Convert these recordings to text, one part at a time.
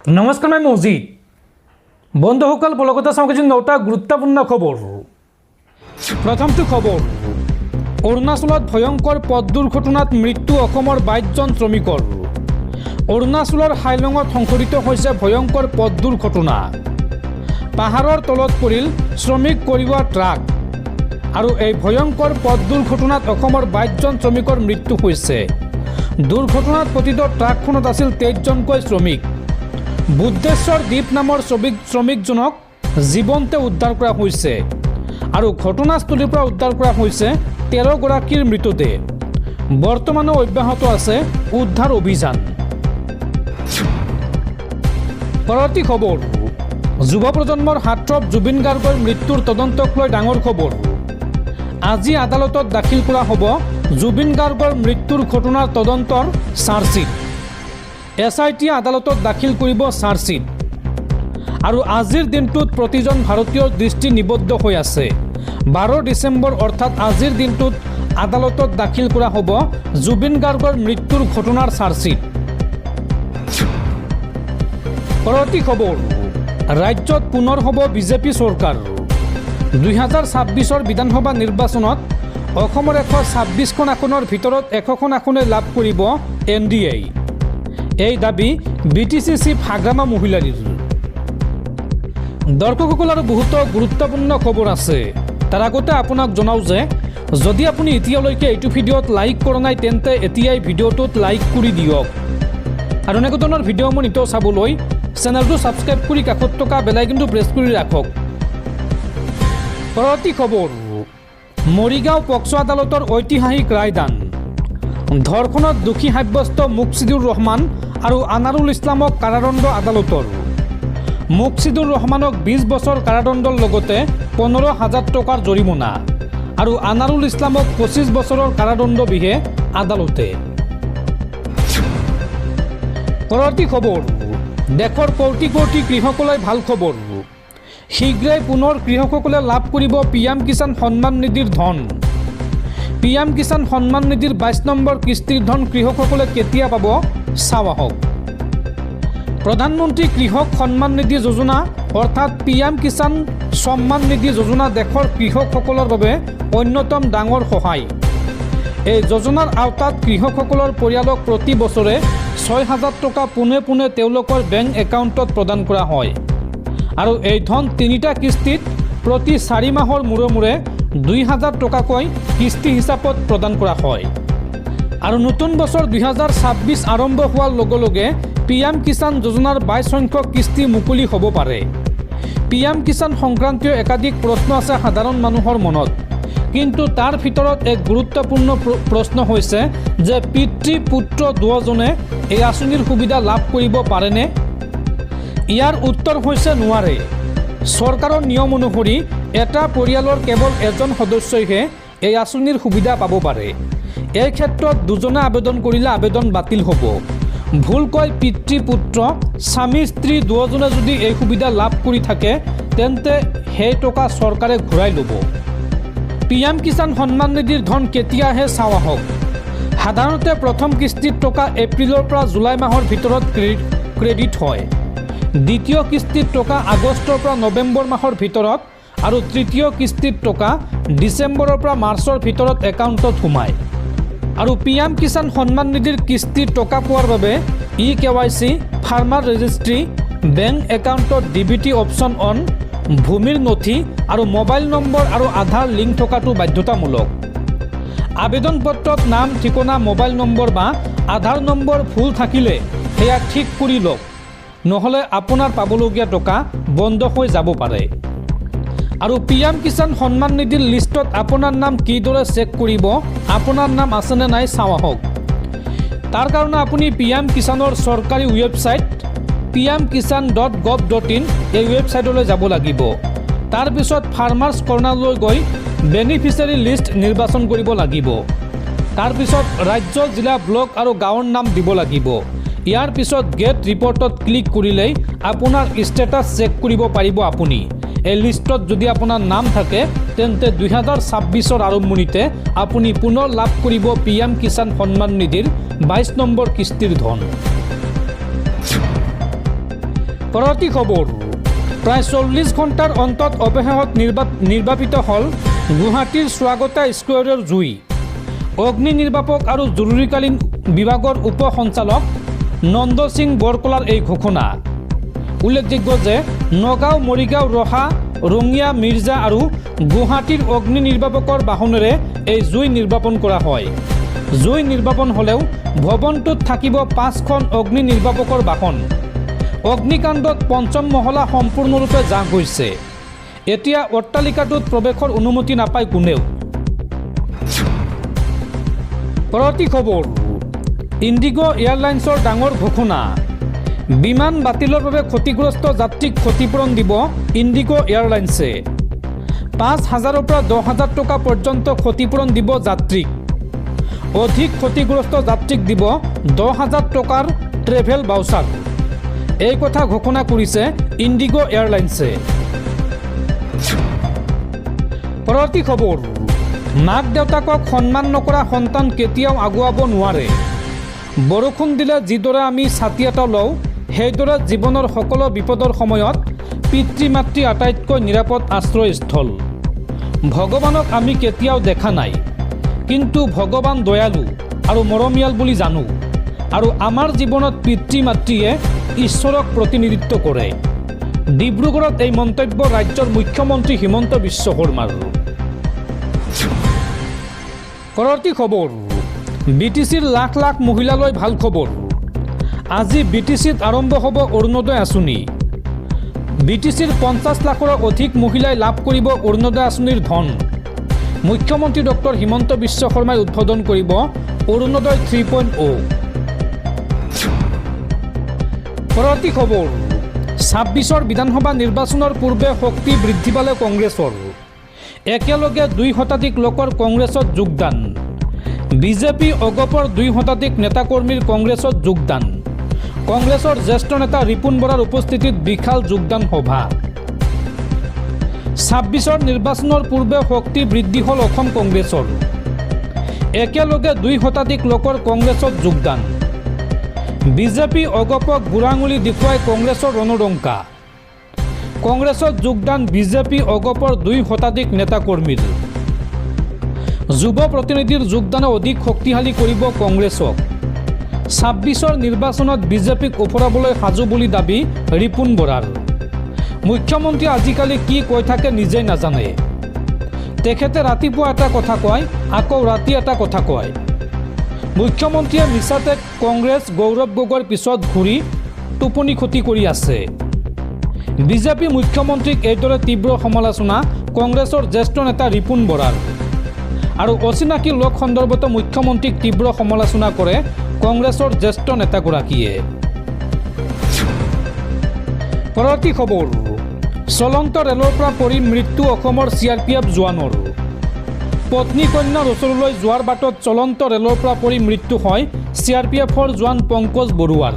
নমস্কাৰ, মই মজিদ। বন্ধুসকল, বলগতা চাওঁ কিছু 9টা গুৰুত্বপূৰ্ণ খবৰ। প্ৰথমটো খবৰ, অৰুণাচলত ভয়ংকৰ পথ দুৰ্ঘটনাত মৃত্যু অসমৰ 22জন শ্ৰমিকৰ। অৰুণাচলৰ হাইলঙত সংঘটিত হৈছে ভয়ংকৰ পথ দুৰ্ঘটনা। পাহাৰৰ তলত পৰিল শ্ৰমিক কঢ়িওৱা ট্ৰাক আৰু এই ভয়ংকৰ পথ দুৰ্ঘটনাত অসমৰ 22জন শ্ৰমিকৰ মৃত্যু হৈছে। দুৰ্ঘটনাত পতিত ট্ৰাকখনত আছিল 23জনকৈ শ্ৰমিক। বুদ্ধেশ্বৰ দ্বীপ নামৰ শ্ৰমিকজনক জীৱনতে উদ্ধাৰ কৰা হৈছে আৰু ঘটনাস্থলীৰ পৰা উদ্ধাৰ কৰা হৈছে 13গৰাকীৰ মৃতদেহ। বৰ্তমানো অব্যাহত আছে উদ্ধাৰ অভিযান। পৰৱৰ্তী খবৰ, যুৱ প্ৰজন্মৰ হাতত জুবিন গাৰ্গৰ মৃত্যুৰ তদন্তক লৈ ডাঙৰ খবৰ। আজি আদালতত দাখিল কৰা হ'ব জুবিন গাৰ্গৰ মৃত্যুৰ ঘটনাৰ তদন্তৰ চাৰ্জশ্বিট। SIT আদালতত দাখিল কৰিব চাৰ্জশ্বিট আৰু আজিৰ দিনটোত প্ৰতিজন ভাৰতীয়ৰ দৃষ্টি নিবদ্ধ হৈ আছে। 12 ডিচেম্বৰ অৰ্থাৎ আজিৰ দিনটোত আদালতত দাখিল কৰা হ'ব জুবিন গাৰ্গৰ মৃত্যুৰ ঘটনাৰ চাৰ্জশ্বিট। পৰৱৰ্তী খবৰ, ৰাজ্যত পুনৰ হ'ব বিজেপি চৰকাৰ। 2026 বিধানসভা নিৰ্বাচনত অসমৰ 126খন আসনৰ ভিতৰত 100খন আসনে লাভ কৰিব NDA। এই দাবী BTC চিফ হাগ্ৰামা মহিলাৰীৰ। দৰ্শকসকল, আৰু বহুতো গুৰুত্বপূৰ্ণ খবৰ আছে। তাৰ আগতে আপোনাক জনাওঁ যে যদি আপুনি এতিয়ালৈকে এইটো ভিডিঅ'ত লাইক কৰা নাই তেন্তে এতিয়াই ভিডিঅ'টোত লাইক কৰি দিয়ক আৰু এনেকুৱা ধৰণৰ ভিডিঅ'সমূহ নিতৌ চাবলৈ চেনেলটো ছাবস্ক্ৰাইব কৰি কাষত থকা বেল আইকনটো প্ৰেছ কৰি ৰাখক। পৰৱৰ্তী খবৰ, মৰিগাঁও পক্সো আদালতৰ ঐতিহাসিক ৰায়দান। ধৰ্ষণত দোষী সাব্যস্ত মুকছিদুৰ ৰহমান আৰু আনাৰুল ইছলামক কাৰাদণ্ড আদালতৰ। মুকছিদুৰ ৰহমানক 20 বছৰ কাৰাদণ্ডৰ লগতে 15,000 টকাৰ জৰিমনা আৰু আনাৰুল ইছলামক 25 বছৰৰ কাৰাদণ্ড বিহে আদালতে। পৰৱৰ্তী খবৰ, দেশৰ কোটি কোটি কৃষকলৈ ভাল খবৰ। শীঘ্ৰেই পুনৰ কৃষকসকলে লাভ কৰিব PM কিষাণ সন্মান নিধিৰ ধন। PM কিষাণ সন্মান নিধিৰ 22 নম্বৰ কিস্তিৰ ধন কৃষকসকলে কেতিয়া পাব চাওঁ আহক। প্ৰধানমন্ত্ৰী কৃষক সন্মান নিধি যোজনা অৰ্থাৎ PM কিষাণ সন্মান নিধি যোজনা দেশৰ কৃষকসকলৰ বাবে অন্যতম ডাঙৰ সহায়। এই যোজনাৰ আওতাত কৃষকসকলৰ পৰিয়ালক প্ৰতি বছৰে 6,000 টকা পোনে পোনে তেওঁলোকৰ বেংক একাউণ্টত প্ৰদান কৰা হয় আৰু এই ধন 3টা কিস্তিত প্ৰতি 4 মাহৰ মূৰে মূৰে 2,000 টকাকৈ কিস্তি হিচাপত প্ৰদান কৰা হয় আৰু নতুন বছৰ 2026 আৰম্ভ হোৱাৰ লগে লগে PM কিষাণ যোজনাৰ 22 সংখ্যক কিস্তি মুকলি হ'ব পাৰে। PM কিষাণ সংক্ৰান্তীয় একাধিক প্ৰশ্ন আছে সাধাৰণ মানুহৰ মনত, কিন্তু তাৰ ভিতৰত এক গুৰুত্বপূৰ্ণ প্ৰশ্ন হৈছে যে পিতৃ পুত্ৰ দুয়োজনে এই আঁচনিৰ সুবিধা লাভ কৰিব পাৰেনে? ইয়াৰ উত্তৰ হৈছে নোৱাৰে। চৰকাৰৰ নিয়ম অনুসৰি এটা পৰিয়ালৰ কেৱল এজন সদস্যইহে এই আঁচনিৰ সুবিধা পাব পাৰে। এই ক্ষেত্ৰত দুজনে আবেদন কৰিলে আবেদন বাতিল হ'ব। ভুলকৈ পিতৃ পুত্ৰ স্বামী স্ত্ৰী দুয়োজনে যদি এই সুবিধা লাভ কৰি থাকে তেন্তে সেই টকা চৰকাৰে ঘূৰাই ল'ব। PM কিষাণ সন্মান নিধিৰ ধন কেতিয়া আহে চাওঁ আহক। সাধাৰণতে প্ৰথম কিস্তিৰ টকা এপ্ৰিলৰ পৰা জুলাই মাহৰ ভিতৰত ক্ৰেডিট হয়। দ্বিতীয় কিস্তিৰ টকা আগষ্টৰ পৰা নৱেম্বৰ মাহৰ ভিতৰত আৰু তৃতীয় কিস্তিৰ টকা ডিচেম্বৰৰ পৰা মাৰ্চৰ ভিতৰত একাউণ্টত সোমায় আৰু PM কিষাণ সন্মান নিধিৰ কিস্তিৰ টকা পোৱাৰ বাবে eKYC, ফাৰ্মাৰ ৰেজিষ্ট্ৰি, বেংক একাউণ্টত DBT অপশ্যন অন, ভূমিৰ নথি আৰু মোবাইল নম্বৰ আৰু আধাৰ লিংক থকাটো বাধ্যতামূলক। আবেদন পত্ৰত নাম, ঠিকনা, মোবাইল নম্বৰ বা আধাৰ নম্বৰ ভুল থাকিলে সেয়া ঠিক কৰি লওক, নহ'লে আপোনাৰ পাবলগীয়া টকা বন্ধ হৈ যাব পাৰে। আৰু PM কিষাণ সন্মান নিধিৰ লিষ্টত আপোনাৰ নাম কিদৰে চেক কৰিব, আপোনাৰ নাম আছেনে নাই চাওঁ আহক। তাৰ কাৰণে আপুনি PM কিষাণৰ চৰকাৰী ৱেবছাইট pmkishan.gov.in এই ৱেবছাইটলৈ যাব লাগিব। তাৰপিছত ফাৰ্মাৰ্ছ কৰ্ণাৰলৈ গৈ বেনিফিচিয়াৰী লিষ্ট নিৰ্বাচন কৰিব লাগিব। তাৰপিছত ৰাজ্য, জিলা, ব্লক আৰু গাঁৱৰ নাম দিব লাগিব। ইয়াৰ পিছত গেট ৰিপৰ্টত ক্লিক কৰিলেই আপোনাৰ ষ্টেটাছ চেক কৰিব পাৰিব আপুনি। এই লিষ্টত যদি আপোনাৰ নাম থাকে তেন্তে 2026 আৰম্ভণিতে আপুনি পুনৰ লাভ কৰিব PM কিষাণ সন্মান নিধিৰ 22 নম্বৰ কিস্তিৰ ধন। পৰৱৰ্তী খবৰ, প্ৰায় 40 ঘণ্টাৰ অন্তত অৱশেষত নিৰ্বাপিত হ'ল গুৱাহাটীৰ স্বাগতা স্কোৱাৰৰ জুই। অগ্নি নিৰ্বাপক আৰু জৰুৰীকালীন বিভাগৰ উপ সঞ্চালক নন্দ সিং বৰকলাৰ এই ঘোষণা। উল্লেখযোগ্য যে নগাঁও, মৰিগাঁও, ৰহা, ৰঙিয়া, মিৰ্জা আৰু গুৱাহাটীৰ অগ্নি নিৰ্বাপকৰ বাহনেৰে এই জুই নিৰ্বাপন কৰা হয়। জুই নিৰ্বাপন হ'লেও ভৱনটোত থাকিব 5খন অগ্নি নিৰ্বাপকৰ বাহন। অগ্নিকাণ্ডত 5ম মহলা সম্পূৰ্ণৰূপে জাহ গৈছে। এতিয়া অট্টালিকাটোত প্ৰৱেশৰ অনুমতি নাপায় কোনেও। পৰৱৰ্তী খবৰ, ইণ্ডিগো এয়াৰলাইন্সৰ ডাঙৰ ঘোষণা। বিমান বাতিলৰ বাবে ক্ষতিগ্ৰস্ত যাত্ৰীক ক্ষতিপূৰণ দিব ইণ্ডিগো এয়াৰলাইন্সে। 5,000ৰ পৰা 10,000 টকা পৰ্যন্ত ক্ষতিপূৰণ দিব যাত্ৰীক। অধিক ক্ষতিগ্ৰস্ত যাত্ৰীক দিব 10,000 টকাৰ ট্ৰেভেল ভাউচাৰ। এই কথা ঘোষণা কৰিছে ইণ্ডিগো এয়াৰলাইন্সে। পৰৱৰ্তী খবৰ, মাক দেউতাকক সন্মান নকৰা সন্তান কেতিয়াও আগুৱাব নোৱাৰে। বৰষুণ দিলে যিদৰে আমি ছাতি এটা লওঁ, সেইদৰে জীৱনৰ সকলো বিপদৰ সময়ত পিতৃ মাতৃ আটাইতকৈ নিৰাপদ আশ্ৰয়স্থল। ভগৱানক আমি কেতিয়াও দেখা নাই, কিন্তু ভগৱান দয়ালু আৰু মৰমীয়াল বুলি জানো। আৰু আমাৰ জীৱনত পিতৃ মাতৃয়ে ঈশ্বৰক প্ৰতিনিধিত্ব কৰে। ডিব্ৰুগড়ত এই মন্তব্য ৰাজ্যৰ মুখ্যমন্ত্ৰী হিমন্ত বিশ্ব শৰ্মাৰ। পৰৱৰ্তী খবৰ, BTCৰ লাখ লাখ মহিলালৈ ভাল খবৰ। আজি BTCত আৰম্ভ হ'ব অৰুণোদয় আঁচনি। BTCৰ 50 লাখৰো অধিক মহিলাই লাভ কৰিব অৰুণোদয় আঁচনিৰ ধন। মুখ্যমন্ত্ৰী ডক্টৰ হিমন্ত বিশ্ব শৰ্মাই উদ্বোধন কৰিব অৰুণোদয় 3.0। পৰৱৰ্তী খবৰ, 26ৰ বিধানসভা নিৰ্বাচনৰ পূৰ্বে শক্তি বৃদ্ধি পালে কংগ্ৰেছৰ। একেলগে 2 শতাধিক লোকৰ কংগ্ৰেছত যোগদান। বিজেপি অগপৰ 2 শতাধিক নেতাকৰ্মীৰ কংগ্ৰেছত যোগদান। কংগ্ৰেছৰ জ্যেষ্ঠ নেতা ৰিপুণ বৰাৰ উপস্থিতিত বিশাল যোগদান সভা। 26ৰ নিৰ্বাচনৰ পূৰ্বে শক্তি বৃদ্ধি হ'ল অসম কংগ্ৰেছৰ। একেলগে 2 শতাধিক লোকৰ কংগ্ৰেছত যোগদান। বিজেপি অগপক বুঢ়াঙুলি দেখুৱাই কংগ্ৰেছৰ ৰণডংকা। কংগ্ৰেছত যোগদান বিজেপি অগপৰ 2 শতাধিক নেতাকৰ্মীৰ। যুৱ প্ৰতিনিধিৰ যোগদানে অধিক শক্তিশালী কৰিব কংগ্ৰেছক। 26ৰ নিৰ্বাচনত বিজেপিক ওফৰাবলৈ সাজু বুলি দাবী ৰিপুণ বৰাৰ। মুখ্যমন্ত্ৰীয়ে আজিকালি কি কৈ থাকে নিজেই নাজানে। তেখেতে ৰাতিপুৱা এটা কথা কয়, আকৌ ৰাতি এটা কথা কয়। মুখ্যমন্ত্ৰীয়ে মিছাতে কংগ্ৰেছ গৌৰৱ গগৈৰ পিছত ঘূৰি টোপনি ক্ষতি কৰি আছে। বিজেপি মুখ্যমন্ত্ৰীক এইদৰে তীব্ৰ সমালোচনা কংগ্ৰেছৰ জ্যেষ্ঠ নেতা ৰিপুণ বৰাৰ। আৰু অচিনাকি লোক সন্দৰ্ভতো মুখ্যমন্ত্ৰীক তীব্ৰ সমালোচনা কৰে কংগ্ৰেছৰ জ্যেষ্ঠ নেতাগৰাকীয়ে। পৰৱৰ্তী খবৰ, চলন্ত ৰেলৰ পৰা পৰি মৃত্যু অসমৰ CRPF জোৱানৰ। পত্নী কন্যাৰ ওচৰলৈ যোৱাৰ বাটত চলন্ত ৰেলৰ পৰা পৰি মৃত্যু হয় CRPFৰ জোৱান পংকজ বৰুৱাৰ।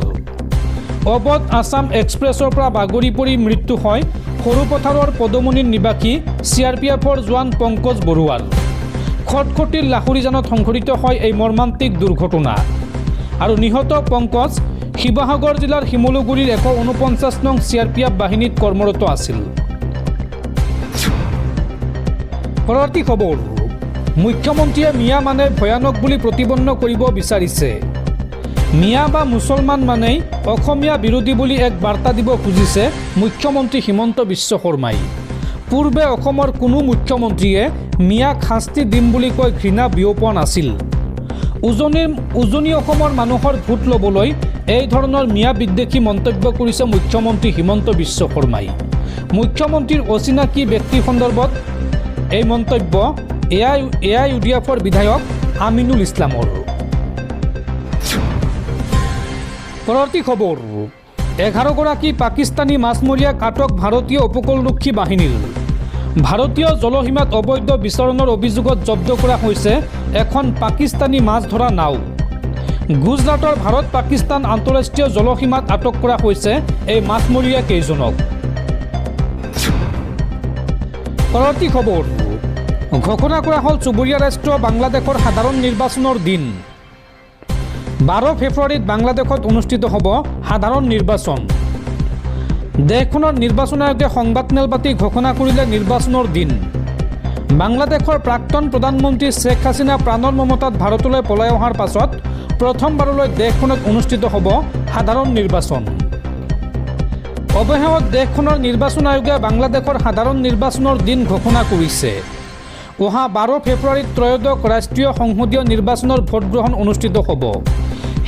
অৱধ আছাম এক্সপ্ৰেছৰ পৰা বাগৰি পৰি মৃত্যু হয় সৰুপথাৰৰ পদুমণিৰ নিবাসী CRPFৰ জোৱান পংকজ বৰুৱাৰ। খটখটিৰ লাহুৰিজানত সংঘটিত হয় এই মৰ্মান্তিক দুৰ্ঘটনা। আৰু নিহত পংকজ শিৱসাগৰ জিলাৰ শিমলুগুৰিৰ 149 নং CRPF বাহিনীত কৰ্মৰত আছিল। পৰৱৰ্তী খবৰ, মুখ্যমন্ত্ৰীয়ে মিয়া মানে ভয়ানক বুলি প্ৰতিপন্ন কৰিব বিচাৰিছে। মিয়া বা মুছলমান মানেই অসমীয়া বিৰোধী বুলি এক বাৰ্তা দিব খুজিছে মুখ্যমন্ত্ৰী হিমন্ত বিশ্ব শৰ্মাই। পূৰ্বে অসমৰ কোনো মুখ্যমন্ত্ৰীয়ে মিয়াক শাস্তি দিম বুলি কৈ ঘৃণা বিয়পোৱা নাছিল। উজনি অসমৰ মানুহৰ ভোট ল'বলৈ এই ধৰণৰ মিয়া বিদ্বেষী মন্তব্য কৰিছে মুখ্যমন্ত্ৰী হিমন্ত বিশ্ব শৰ্মাই। মুখ্যমন্ত্ৰীৰ অচিনাকি ব্যক্তি সন্দৰ্ভত এই মন্তব্য AIUDFৰ বিধায়ক আমিনুল ইছলামৰ। পৰৱৰ্তী খবৰ, 11গৰাকী পাকিস্তানী মাছমৰীয়াক আটক ভাৰতীয় উপকূলৰক্ষী বাহিনীৰ। ভাৰতীয় জলসীমাত অবৈধ বিচৰণৰ অভিযোগত জব্দ কৰা হৈছে এখন পাকিস্তানী মাছ ধৰা নাও। গুজৰাটৰ ভাৰত পাকিস্তান আন্তঃৰাষ্ট্ৰীয় জলসীমাত আটক কৰা হৈছে এই মাছমৰীয়া কেইজনক। পৰৱৰ্তী খবৰ, ঘোষণা কৰা হ'ল চুবুৰীয়া ৰাষ্ট্ৰ বাংলাদেশৰ সাধাৰণ নিৰ্বাচনৰ দিন। 12 ফেব্ৰুৱাৰীত বাংলাদেশত অনুষ্ঠিত হ'ব সাধাৰণ নিৰ্বাচন। দেশখনৰ নিৰ্বাচন আয়োগে সংবাদমেল পাতি ঘোষণা কৰিলে নিৰ্বাচনৰ দিন। বাংলাদেশৰ প্ৰাক্তন প্ৰধানমন্ত্ৰী শ্বেখ হাছিনা প্ৰাণৰ মমতাত ভাৰতলৈ পলাই অহাৰ পাছত প্ৰথমবাৰলৈ দেশখনত অনুষ্ঠিত হ'ব সাধাৰণ নিৰ্বাচন। অৱশেষত দেশখনৰ নিৰ্বাচন আয়োগে বাংলাদেশৰ সাধাৰণ নিৰ্বাচনৰ দিন ঘোষণা কৰিছে। অহা 12 ফেব্ৰুৱাৰীত ত্ৰয়োদশ ৰাষ্ট্ৰীয় সংসদীয় নিৰ্বাচনৰ ভোটগ্ৰহণ অনুষ্ঠিত হ'ব।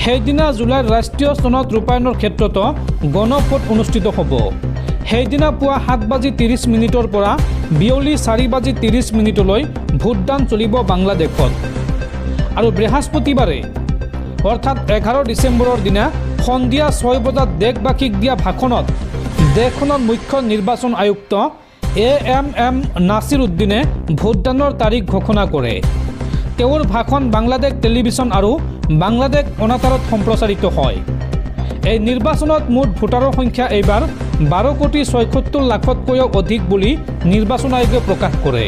সেইদিনা জুলাইৰ ৰাষ্ট্ৰীয় চনত ৰূপায়ণৰ ক্ষেত্ৰতো গণভোট অনুষ্ঠিত হ'ব। সেইদিনা পুৱা 7:30 পৰা বিয়লি 4:30 ভোটদান চলিব বাংলাদেশত। আৰু বৃহস্পতিবাৰে অৰ্থাৎ 11 ডিচেম্বৰৰ দিনা সন্ধিয়া 6 বজাত দেশবাসীক দিয়া ভাষণত দেশখনৰ মুখ্য নিৰ্বাচন আয়ুক্ত AM নাছিৰ উদ্দিনে ভোটদানৰ তাৰিখ ঘোষণা কৰে। তেওঁৰ ভাষণ বাংলাদেশ টেলিভিছন আৰু বাংলাদেশ অনাতাৰত সম্প্ৰচাৰিত হয়। এই নিৰ্বাচনত মুঠ ভোটাৰৰ সংখ্যা এইবাৰ 12,76,00,000তকৈও অধিক বুলি নিৰ্বাচন আয়োগে প্ৰকাশ কৰে।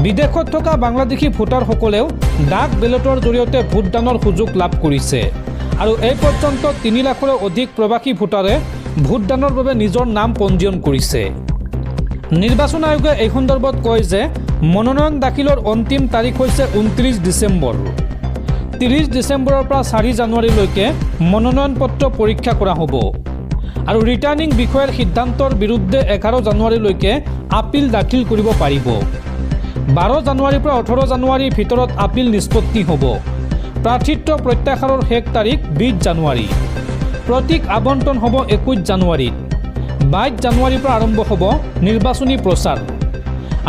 বিদেশত থকা বাংলাদেশী ভোটাৰসকলেও ডাক বেলটৰ জৰিয়তে ভোটদানৰ সুযোগ লাভ কৰিছে। আৰু এই পৰ্যন্ত 3 লাখৰো অধিক প্ৰৱাসী ভোটাৰে ভোটদানৰ বাবে নিজৰ নাম পঞ্জীয়ন কৰিছে। নিৰ্বাচন আয়োগে এই সন্দৰ্ভত কয় যে মনোনয়ন দাখিলৰ অন্তিম তাৰিখ হৈছে 29 ডিচেম্বৰ। 30 ডিচেম্বৰৰ পৰা 4 জানুৱাৰীলৈকে মনোনয়ন পত্ৰ পৰীক্ষা কৰা হ'ব। আৰু ৰিটাৰ্নিং বিষয়াৰ সিদ্ধান্তৰ বিৰুদ্ধে 11 জানুৱাৰীলৈকে আপিল দাখিল কৰিব পাৰিব। 12 জানুৱাৰীৰ পৰা 18 জানুৱাৰীৰ ভিতৰত আপিল নিষ্পত্তি হ'ব। প্ৰাৰ্থিত্ব প্ৰত্যাহাৰৰ শেষ তাৰিখ 20 জানুৱাৰী। প্ৰতীক আবণ্টন হ'ব 21 জানুৱাৰীত। 22 জানুৱাৰীৰ পৰা আৰম্ভ হ'ব নিৰ্বাচনী প্ৰচাৰ।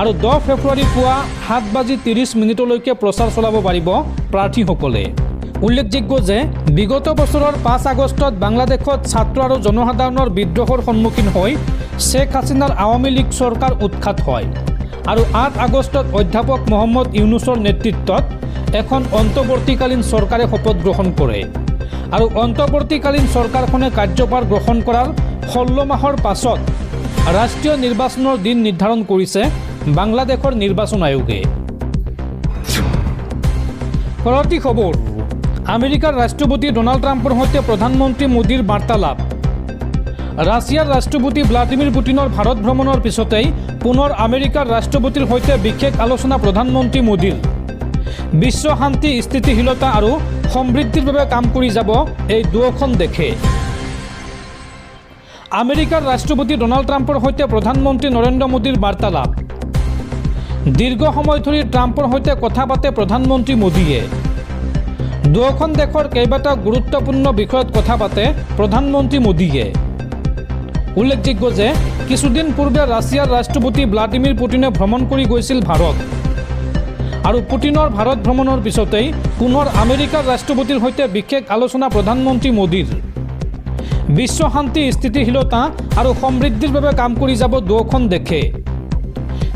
আৰু 10 ফেব্ৰুৱাৰী পুৱা 7:30 প্ৰচাৰ চলাব পাৰিব প্ৰাৰ্থীসকলে। উল্লেখযোগ্য যে বিগত বছৰৰ 5 আগষ্টত বাংলাদেশত ছাত্ৰ আৰু জনসাধাৰণৰ বিদ্ৰোহৰ সন্মুখীন হৈ শ্বেখ হাছিনাৰ আৱামী লীগ চৰকাৰ উৎখাত হয়। আৰু 8 আগষ্টত অধ্যাপক মহম্মদ ইউনুছৰ নেতৃত্বত এখন অন্তৱৰ্তীকালীন চৰকাৰে শপত গ্ৰহণ কৰে। আৰু অন্তৱৰ্তীকালীন চৰকাৰখনে কাৰ্যভাৰ গ্ৰহণ কৰাৰ 16 মাহৰ পাছত ৰাষ্ট্ৰীয় নিৰ্বাচনৰ দিন নিৰ্ধাৰণ কৰিছে বাংলাদেশৰ নিৰ্বাচন আয়োগে। পৰৱৰ্তী খবৰ, আমেৰিকাৰ ৰাষ্ট্ৰপতি ডনাল্ড ট্ৰাম্পৰ সৈতে প্ৰধানমন্ত্ৰী মোদীৰ বাৰ্তালাপ। ৰাছিয়াৰ ৰাষ্ট্ৰপতি ভ্লাদিমিৰ পুটিনৰ ভাৰত ভ্ৰমণৰ পিছতেই পুনৰ আমেৰিকাৰ ৰাষ্ট্ৰপতিৰ সৈতে বিশেষ আলোচনা প্ৰধানমন্ত্ৰী মোদীৰ। বিশ্ব শান্তি, স্থিতিশীলতা আৰু সমৃদ্ধিৰ বাবে কাম কৰি যাব এই দুয়োখন দেশে। আমেৰিকাৰ ৰাষ্ট্ৰপতি ডনাল্ড ট্ৰাম্পৰ সৈতে প্ৰধানমন্ত্ৰী নৰেন্দ্ৰ মোদীৰ বাৰ্তালাপ। দীৰ্ঘ সময় ধৰি ট্ৰাম্পৰ সৈতে কথা পাতে প্ৰধানমন্ত্ৰী মোদীয়ে। দুয়োখন দেশৰ কেইবাটাও গুৰুত্বপূৰ্ণ বিষয়ত কথা পাতে প্ৰধানমন্ত্ৰী মোদীয়ে। উল্লেখযোগ্য যে কিছুদিন পূৰ্বে ৰাছিয়াৰ ৰাষ্ট্ৰপতি ভ্লাদিমিৰ পুটিনে ভ্ৰমণ কৰি গৈছিল ভাৰত। আৰু পুটিনৰ ভাৰত ভ্ৰমণৰ পিছতেই পুনৰ আমেৰিকাৰ ৰাষ্ট্ৰপতিৰ সৈতে বিশেষ আলোচনা প্ৰধানমন্ত্ৰী মোদীৰ। বিশ্ব শান্তি, স্থিতিশীলতা আৰু সমৃদ্ধিৰ বাবে কাম কৰি যাব দুয়োখন দেশে।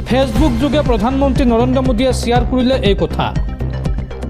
ফেচবুক যোগে প্ৰধানমন্ত্ৰী নৰেন্দ্ৰ মোদীয়ে শ্বেয়াৰ কৰিলে এই কথা।